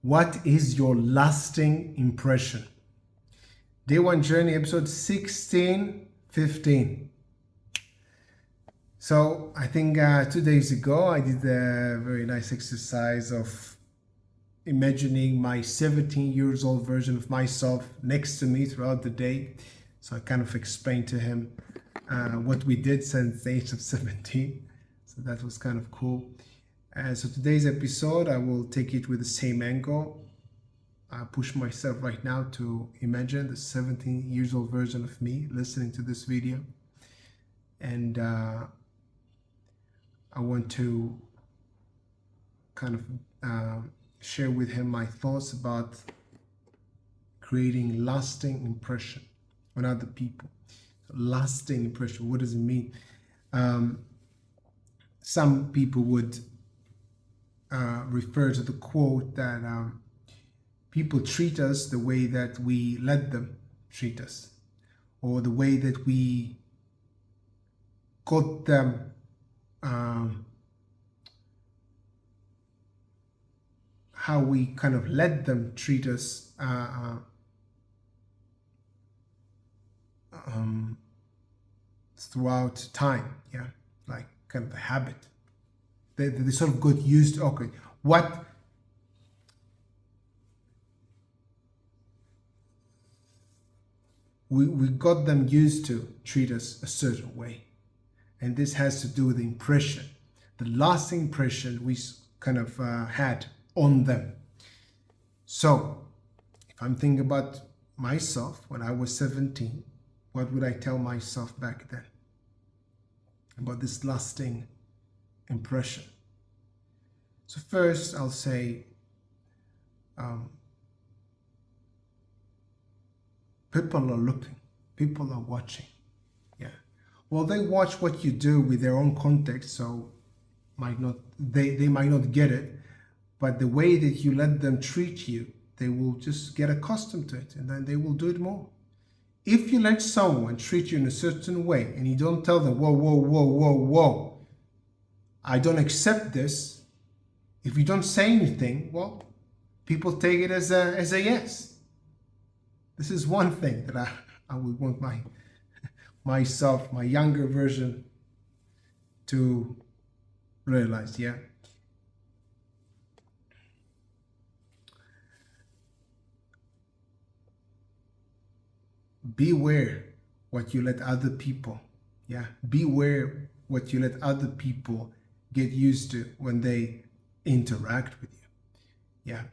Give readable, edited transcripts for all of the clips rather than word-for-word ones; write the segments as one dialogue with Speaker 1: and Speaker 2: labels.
Speaker 1: What is your lasting impression? Day One Journey, episode 1615. So I think 2 days ago, I did a very nice exercise of imagining my 17 years old version of myself next to me throughout the day. So I kind of explained to him what we did since the age of 17. So that was kind of cool. So today's episode, I will take it with the same angle. I push myself right now to imagine the 17 years old version of me listening to this video. And I want to kind of share with him my thoughts about creating lasting impression on other people. Lasting impression, what does it mean? Some people would refer to the quote that people treat us the way that we let them treat us, or the way that we got them how we kind of let them treat us throughout time, yeah, like kind of a habit. They sort of got used to, okay, what we got them used to treat us a certain way. And this has to do with the impression, the lasting impression we kind of had on them. So if I'm thinking about myself when I was 17, what would I tell myself back then about this lasting impression? So first I'll say people are looking, people are watching. Yeah, well, they watch what you do with their own context, so they might not get it, but the way that you let them treat you, they will just get accustomed to it, and then they will do it more. If you let someone treat you in a certain way and you don't tell them, whoa, whoa, whoa, whoa, whoa, I don't accept this. If you don't say anything, well, people take it as a yes. This is one thing that I would want myself, my younger version, to realize, yeah. Beware what you let other people, yeah. Beware what you let other people get used to when they interact with you, yeah.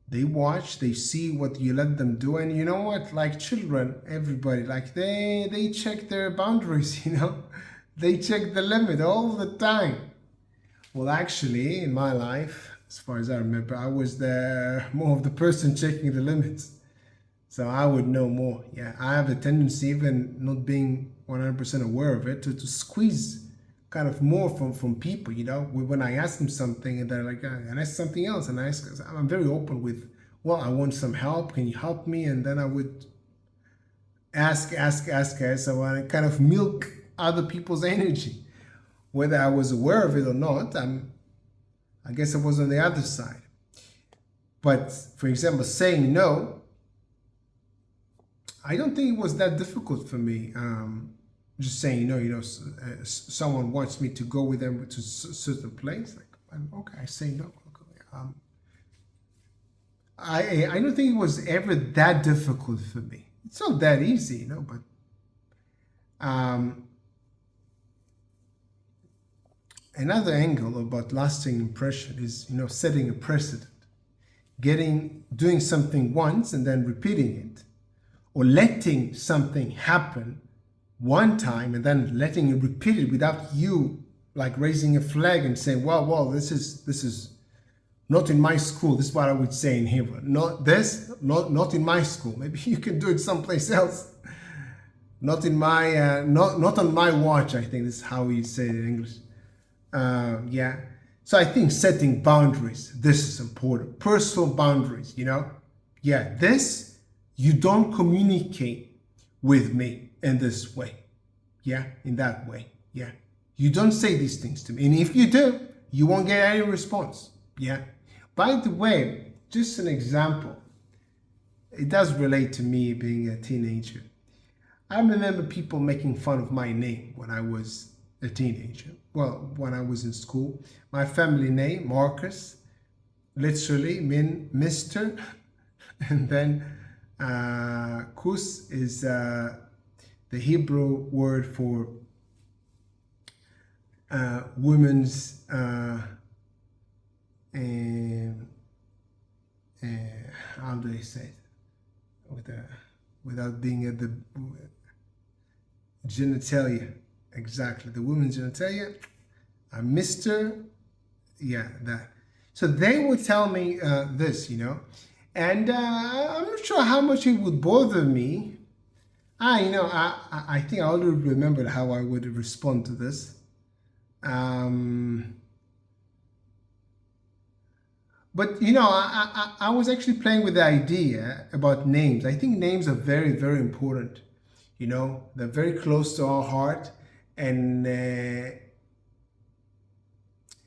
Speaker 1: They watch, they see what you let them do, and you know what, like children, everybody, like they check their boundaries, you know, they check the limit all the time. Well, actually, in my life, as far as I remember, I was more of the person checking the limits, so I would know more. Yeah, I have a tendency, even not being 100% aware of it, to squeeze kind of more from people, you know, when I ask them something and they're like, and ask something else, and I'm very open with, well, I want some help, can you help me? And then I would ask, so I kind of milk other people's energy, whether I was aware of it or not. I guess I was on the other side. But for example, saying no, I don't think it was that difficult for me. Just saying no, you know, someone wants me to go with them to a certain place, like, okay, I say no. I don't think it was ever that difficult for me. It's not that easy, you know, but another angle about lasting impression is, you know, setting a precedent, doing something once and then repeating it, or letting something happen one time and then letting it repeat it without you like raising a flag and saying, well, this is not in my school. This is what I would say in Hebrew. Not in my school. Maybe you can do it someplace else. Not in my not on my watch, I think this is how we say it in English. Yeah. So I think setting boundaries, this is important. Personal boundaries, you know. Yeah, this, you don't communicate with me in this way, yeah, in that way, yeah. You don't say these things to me, and if you do, you won't get any response, yeah. By the way, just an example. It does relate to me being a teenager. I remember people making fun of my name when I was a teenager. Well, when I was in school, my family name, Marcus, literally mean Mr. And then Kus is the Hebrew word for women's how do I say it without being at the genitalia, exactly, the women's genitalia, Mr. Yeah, that. So they would tell me this, and I'm not sure how much it would bother me. I think I already remembered how I would respond to this. But I was actually playing with the idea about names. I think names are very, very important. They're very close to our heart, and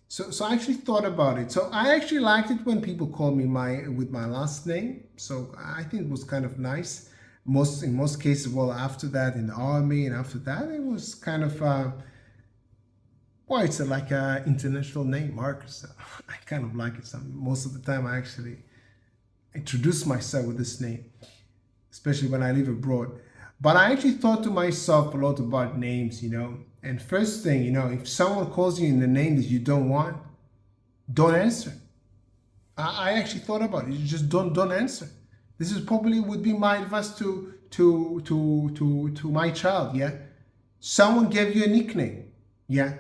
Speaker 1: so I actually thought about it. So I actually liked it when people called me with my last name. So I think it was kind of nice. In most cases, well, after that in the army, and after that, it was kind of it's like an international name, Marcus. So I kind of like it. Most of the time, I actually introduce myself with this name, especially when I live abroad. But I actually thought to myself a lot about names, And first thing, if someone calls you in a name that you don't want, don't answer. I actually thought about it. You just don't answer. This is probably would be my advice to my child. Yeah, someone gave you a nickname. Yeah.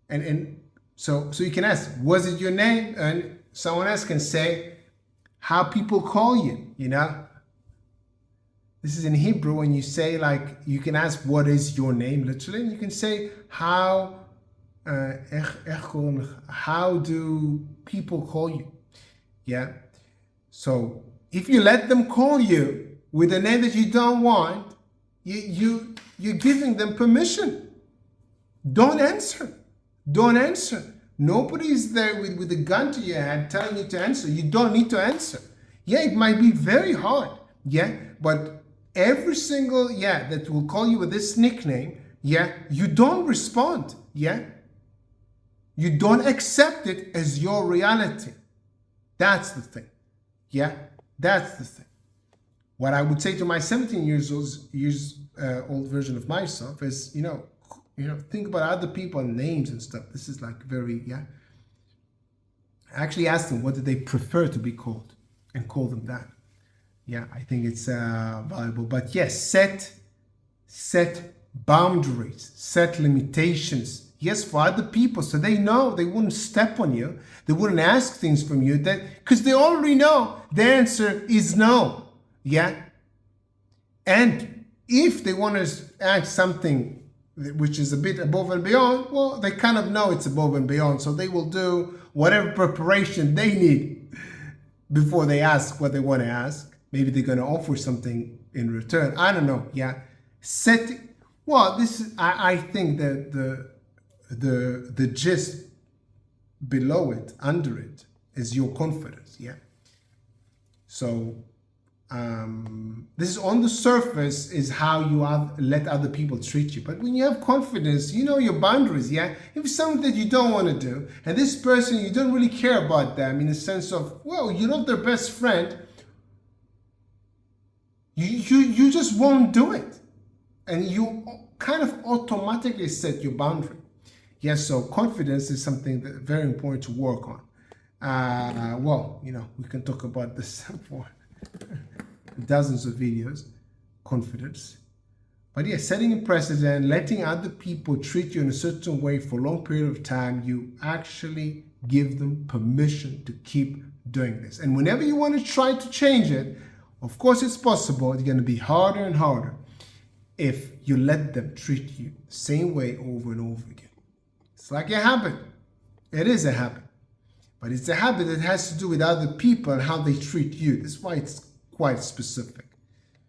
Speaker 1: And so you can ask, was it your name? And someone else can say how people call you, This is in Hebrew. When you say, like, you can ask, what is your name, literally, and you can say, how do people call you? Yeah. So if you let them call you with a name that you don't want, you're giving them permission. Don't answer. Don't answer. Nobody's there with a gun to your head telling you to answer. You don't need to answer. Yeah, it might be very hard. Yeah, but every single, that will call you with this nickname, you don't respond. Yeah, you don't accept it as your reality. That's the thing. Yeah, that's the thing. What I would say to my 17 years old version of myself is, think about other people and names and stuff. This is like very, I actually asked them, what do they prefer to be called? And call them that. Yeah, I think it's valuable. But yes, set boundaries, set limitations. Yes, for other people, so they know they wouldn't step on you. They wouldn't ask things from you because they already know the answer is no. Yeah. And if they want to ask something which is a bit above and beyond, well, they kind of know it's above and beyond. So they will do whatever preparation they need before they ask what they want to ask. Maybe they're going to offer something in return. I don't know. Yeah. I think that the gist below it, under it, is your confidence. Yeah. So this is on the surface is how you let other people treat you. But when you have confidence, you know your boundaries. Yeah. If it's something that you don't want to do, and this person, you don't really care about them in the sense of, well, you're not their best friend. You just won't do it. And you kind of automatically set your boundary. Yes, so confidence is something that's very important to work on. We can talk about this for dozens of videos, confidence. But yeah, setting a precedent, letting other people treat you in a certain way for a long period of time, you actually give them permission to keep doing this. And whenever you want to try to change it, of course it's possible, it's going to be harder and harder if you let them treat you the same way over and over again. It's like a habit. It is a habit. But it's a habit that has to do with other people and how they treat you. That's why it's quite specific.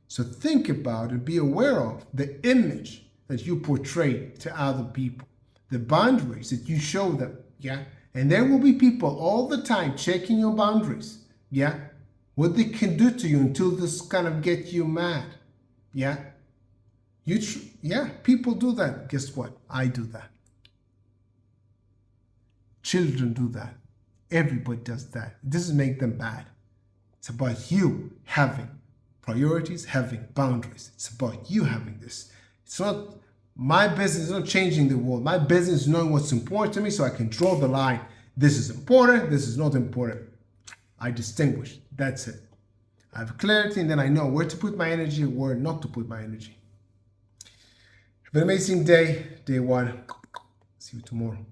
Speaker 1: So think about and be aware of the image that you portray to other people, the boundaries that you show them, And there will be people all the time checking your boundaries. Yeah. What they can do to you until this kind of get you mad. Yeah. People do that. Guess what? I do that. Children do that. Everybody does that. It doesn't make them bad. It's about you having priorities, having boundaries. It's about you having this. It's not my business, it's not changing the world. My business is knowing what's important to me so I can draw the line. This is important, this is not important. I distinguish. That's it. I have clarity and then I know where to put my energy, where not to put my energy. Have an amazing day, day one. See you tomorrow.